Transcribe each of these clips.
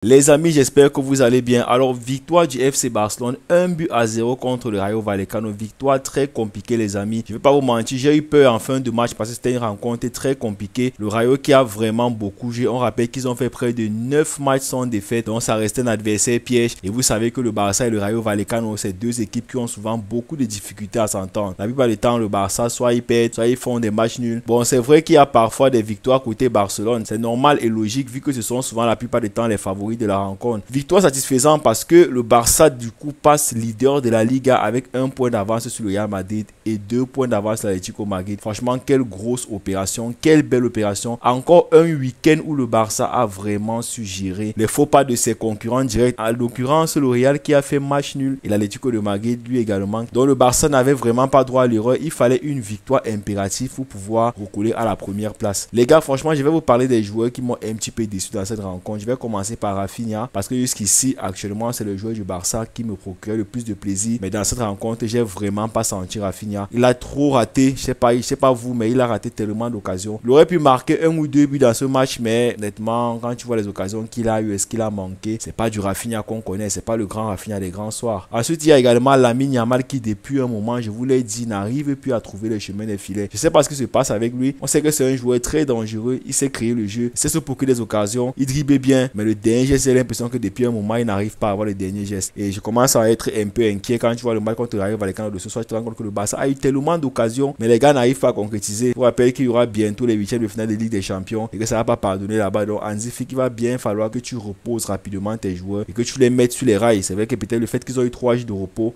Les amis, j'espère que vous allez bien. Alors, victoire du FC Barcelone, 1-0 contre le Rayo Vallecano. Victoire très compliquée, les amis. Je ne vais pas vous mentir, j'ai eu peur en fin de match parce que c'était une rencontre très compliquée. Le Rayo qui a vraiment beaucoup joué. On rappelle qu'ils ont fait près de 9 matchs sans défaite. Donc, ça restait un adversaire piège. Et vous savez que le Barça et le Rayo Vallecano, c'est deux équipes qui ont souvent beaucoup de difficultés à s'entendre. La plupart du temps, le Barça, soit ils perdent, soit ils font des matchs nuls. Bon, c'est vrai qu'il y a parfois des victoires côté Barcelone. C'est normal et logique vu que ce sont souvent la plupart du temps les favoris de la rencontre. Victoire satisfaisante parce que le Barça du coup passe leader de la Liga avec 1 point d'avance sur le Real Madrid et 2 points d'avance sur l'Atlético Madrid. Franchement, quelle grosse opération, quelle belle opération. Encore un week-end où le Barça a vraiment su gérer les faux pas de ses concurrents directs. En l'occurrence, le Real qui a fait match nul et l'Atlético de Madrid lui également. Donc le Barça n'avait vraiment pas droit à l'erreur. Il fallait une victoire impérative pour pouvoir recoller à la première place. Les gars, franchement, je vais vous parler des joueurs qui m'ont un petit peu déçu dans cette rencontre. Je vais commencer par Rafinha parce que jusqu'ici, actuellement, c'est le joueur du Barça qui me procure le plus de plaisir. Mais dans cette rencontre, j'ai vraiment pas senti Rafinha. Il a trop raté. Je sais pas vous, mais il a raté tellement d'occasions. Il aurait pu marquer 1 ou 2 buts dans ce match, mais honnêtement, quand tu vois les occasions qu'il a eu, est-ce qu'il a manqué? C'est pas du Rafinha qu'on connaît. C'est pas le grand Rafinha des grands soirs. Ensuite, il y a également Lamine Yamal qui, depuis un moment, je vous l'ai dit, n'arrive plus à trouver le chemin des filets. Je sais pas ce qui se passe avec lui. On sait que c'est un joueur très dangereux. Il sait créer le jeu. Il sait se procurer des occasions. Il dribble bien, mais le dernier geste, j'ai l'impression que depuis un moment, il n'arrive pas à avoir le dernier geste. Et je commence à être un peu inquiet quand tu vois le match contre le Rayo Vallecano de ce soir. Tu te rends compte que le Barça a eu tellement d'occasions, mais les gars n'arrivent pas à concrétiser. Je vous rappelle qu'il y aura bientôt les huitièmes de finale de Ligue des Champions et que ça va pas pardonner là-bas. Donc, Hansi Flick, il va bien falloir que tu reposes rapidement tes joueurs et que tu les mettes sur les rails. C'est vrai que peut-être le fait qu'ils ont eu 3 jours de repos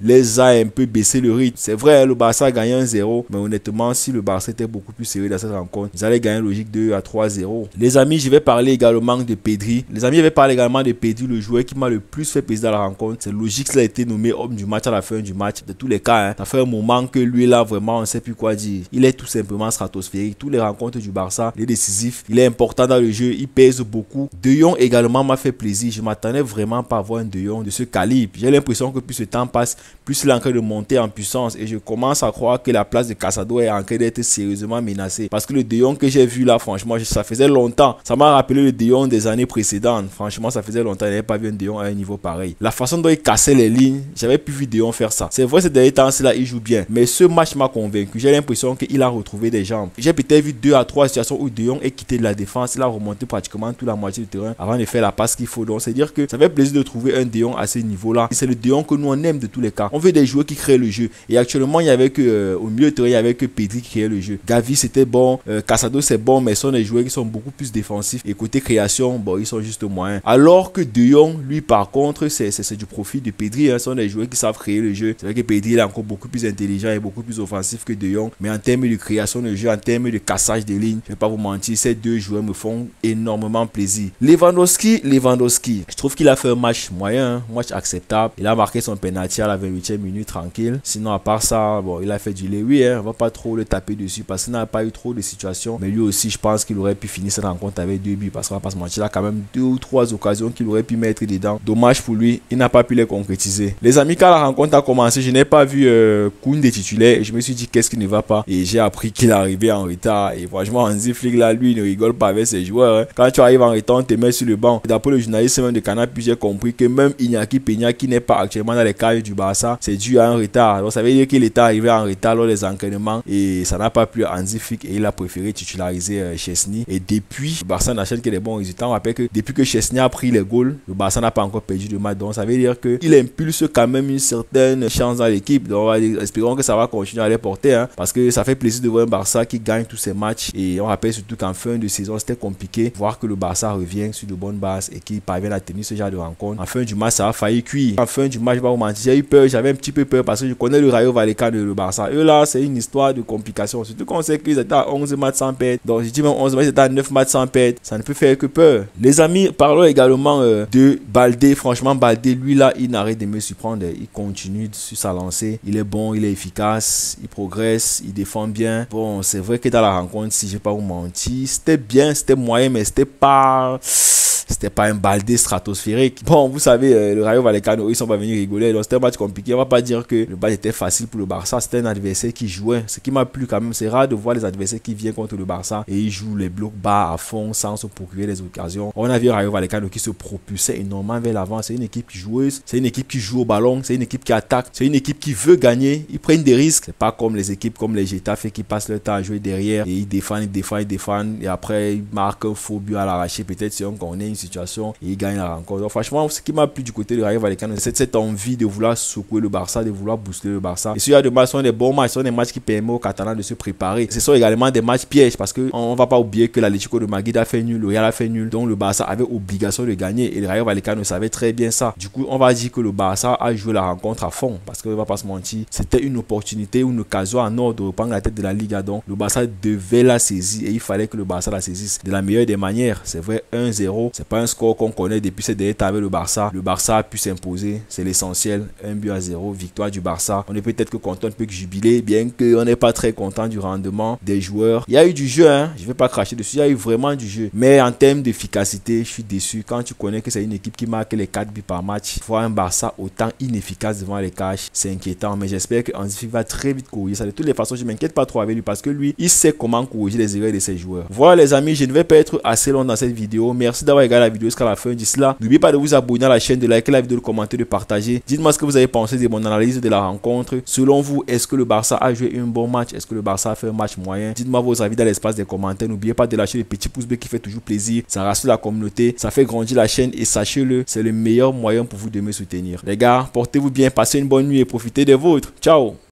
les a un peu baissé le rythme. C'est vrai, le Barça a gagné 1-0, mais honnêtement, si le Barça était beaucoup plus sérieux dans cette rencontre, ils allaient gagner logique 2-3-0. Les amis, je vais parler également de Pedri. Les amis, je vais parler également de Pedri, le joueur qui m'a le plus fait plaisir dans la rencontre. C'est logique qu'il a été nommé homme du match à la fin du match. De tous les cas, hein, ça fait un moment que lui là, vraiment, on ne sait plus quoi dire. Il est tout simplement stratosphérique. Toutes les rencontres du Barça, il est décisif, il est important dans le jeu, il pèse beaucoup. De Jong également m'a fait plaisir. Je m'attendais vraiment pas à voir un De Jong de ce calibre. J'ai l'impression que plus le temps passe, plus il est en train de monter en puissance et je commence à croire que la place de Casado est en train d'être sérieusement menacée. Parce que le De Jong que j'ai vu là, franchement, ça faisait longtemps. Ça m'a rappelé le De Jong des années précédentes. Franchement, ça faisait longtemps. Il n'avait pas vu un De Jong à un niveau pareil. La façon dont il cassait les lignes, j'avais plus vu De Jong faire ça. C'est vrai, ces derniers temps, là, il joue bien. Mais ce match m'a convaincu. J'ai l'impression qu'il a retrouvé des jambes. J'ai peut-être vu 2 à 3 situations où De Jong est quitté de la défense. Il a remonté pratiquement toute la moitié du terrain avant de faire la passe qu'il faut. Donc, c'est dire que ça fait plaisir de trouver un De Jong à ce niveau-là. C'est le De Jong que nous on aime de tous les cas. On veut des joueurs qui créent le jeu. Et actuellement, il y avait que au milieu de terrain, il y avait que Pedri qui créait le jeu. Gavi c'était bon, Casado c'est bon, mais ce sont des joueurs qui sont beaucoup plus défensifs. Et côté création, bon, ils sont juste moyens. Alors que De Jong, lui, par contre, c'est du profit de Pedri. Hein. Ce sont des joueurs qui savent créer le jeu. C'est vrai que Pedri il est encore beaucoup plus intelligent et beaucoup plus offensif que De Jong. Mais en termes de création de jeu, en termes de cassage des lignes, je vais pas vous mentir, ces deux joueurs me font énormément plaisir. Lewandowski, je trouve qu'il a fait un match moyen, un match acceptable. Il a marqué son penalty à la 28e minute tranquille. Sinon, à part ça, bon, il a fait du Lewy, hein. On va pas trop le taper dessus parce qu'il n'a pas eu trop de situations. Mais lui aussi, je pense qu'il aurait pu finir cette rencontre avec 2 buts parce qu'on va pas se mentir, il a quand même 2 ou 3 occasions qu'il aurait pu mettre dedans. Dommage pour lui, il n'a pas pu les concrétiser. Les amis, quand la rencontre a commencé, je n'ai pas vu Koundé titulaire et je me suis dit qu'est-ce qui ne va pas. Et j'ai appris qu'il arrivait en retard. Et franchement, Hansi Flick là, lui, il ne rigole pas avec ses joueurs. Hein. Quand tu arrives en retard, on te met sur le banc. D'après le journaliste même de Canal+, j'ai compris que même Iñaki Peña qui n'est pas actuellement dans les cages du Barça, c'est dû à un retard. Donc ça veut dire qu'il était arrivé en retard lors des entraînements et ça n'a pas plu à Hansi Flick et il a préféré titulariser Chesney. Et depuis, le Barça n'achète que des bons résultats. On rappelle que depuis que Chesney a pris les goals, le Barça n'a pas encore perdu de match. Donc ça veut dire qu'il impulse quand même une certaine chance dans l'équipe. Donc espérons que ça va continuer à les porter. Hein, parce que ça fait plaisir de voir un Barça qui gagne tous ses matchs. Et on rappelle surtout qu'en fin de saison, c'était compliqué. Voir que le Barça revient sur de bonnes bases et qu'il parvient à tenir ce genre de rencontre. En fin du match, ça a failli cuire. En fin du match, je vais vous mentir, j'ai eu peur. J'avais un petit peu peur parce que je connais le Rayo Vallecano et le Barça. Eux là, c'est une histoire de complications. Surtout qu'on sait qu'ils étaient à 11 matchs sans perdre. Donc je dis même 11 matchs, ils étaient à 9 matchs sans perdre. Ça ne peut faire que peur. Les amis, parlons également de Baldé. Franchement, Baldé, lui là, il n'arrête de me surprendre. Il continue sur sa lancée. Il est bon, il est efficace, il progresse, il défend bien. Bon, c'est vrai que dans la rencontre, si je ne vais pas vous mentir, c'était bien, c'était moyen, mais c'était pas un Baldé stratosphérique. Bon, vous savez, le Rayo Vallecano, ils sont pas venus rigoler. Donc c'était un match compliqué. On va pas dire que le match était facile pour le Barça. C'était un adversaire qui jouait. Ce qui m'a plu quand même, c'est rare de voir les adversaires qui viennent contre le Barça et ils jouent les blocs bas à fond sans se procurer les occasions. On a vu Rayo Vallecano qui se propulsait énormément vers l'avant. C'est une équipe qui joueuse, c'est une équipe qui joue au ballon, c'est une équipe qui attaque, c'est une équipe qui veut gagner. Ils prennent des risques. C'est pas comme les équipes comme les Getafe qui passent leur temps à jouer derrière et ils défendent et après ils marquent un faux but à l'arraché. Peut-être si on connaît une situation et ils gagnent la rencontre. Donc, franchement, ce qui m'a plu du côté de Rayo Vallecano, c'est cette envie de vouloir secouer le Barça, de vouloir booster le Barça. Et s'il y a des matchs, ce sont des bons matchs, ce sont des matchs qui permettent aux Catalans de se préparer. Ce sont également des matchs pièges parce qu'on ne va pas oublier que l'Atlético de Madrid a fait nul, le Real a fait nul, donc le Barça avait obligation de gagner et le Rayo Vallecano savait très bien ça. Du coup, on va dire que le Barça a joué la rencontre à fond parce qu'on ne va pas se mentir, c'était une opportunité, une occasion en or de reprendre la tête de la Liga. Donc le Barça devait la saisir et il fallait que le Barça la saisisse de la meilleure des manières. C'est vrai, 1-0, c'est pas un score qu'on connaît depuis ces derniers temps avec le Barça. Le Barça a pu s'imposer, c'est l'essentiel. 1-0, victoire du Barça. On est peut-être que content, on peut que jubiler, bien qu'on n'est pas très content du rendement des joueurs. Il y a eu du jeu, hein, je vais pas cracher dessus, il y a eu vraiment du jeu. Mais en termes d'efficacité, je suis déçu. Quand tu connais que c'est une équipe qui marque les 4 buts par match, voir un Barça autant inefficace devant les cages, c'est inquiétant. Mais j'espère que Hansi Flick va très vite corriger ça. De toutes les façons, je m'inquiète pas trop avec lui parce que lui, il sait comment corriger les erreurs de ses joueurs. Voilà les amis, je ne vais pas être assez long dans cette vidéo. Merci d'avoir regardé la vidéo jusqu'à la fin. D'ici là, n'oubliez pas de vous abonner à la chaîne, de liker la vidéo, de commenter, de partager. Dites-moi ce que vous avez pensé de mon analyse de la rencontre. Selon vous, est-ce que le Barça a joué un bon match? Est-ce que le Barça a fait un match moyen? Dites-moi vos avis dans l'espace des commentaires. N'oubliez pas de lâcher le petit pouce bleu qui fait toujours plaisir. Ça rassure la communauté, ça fait grandir la chaîne et sachez-le, c'est le meilleur moyen pour vous de me soutenir. Les gars, portez-vous bien, passez une bonne nuit et profitez des vôtres. Ciao!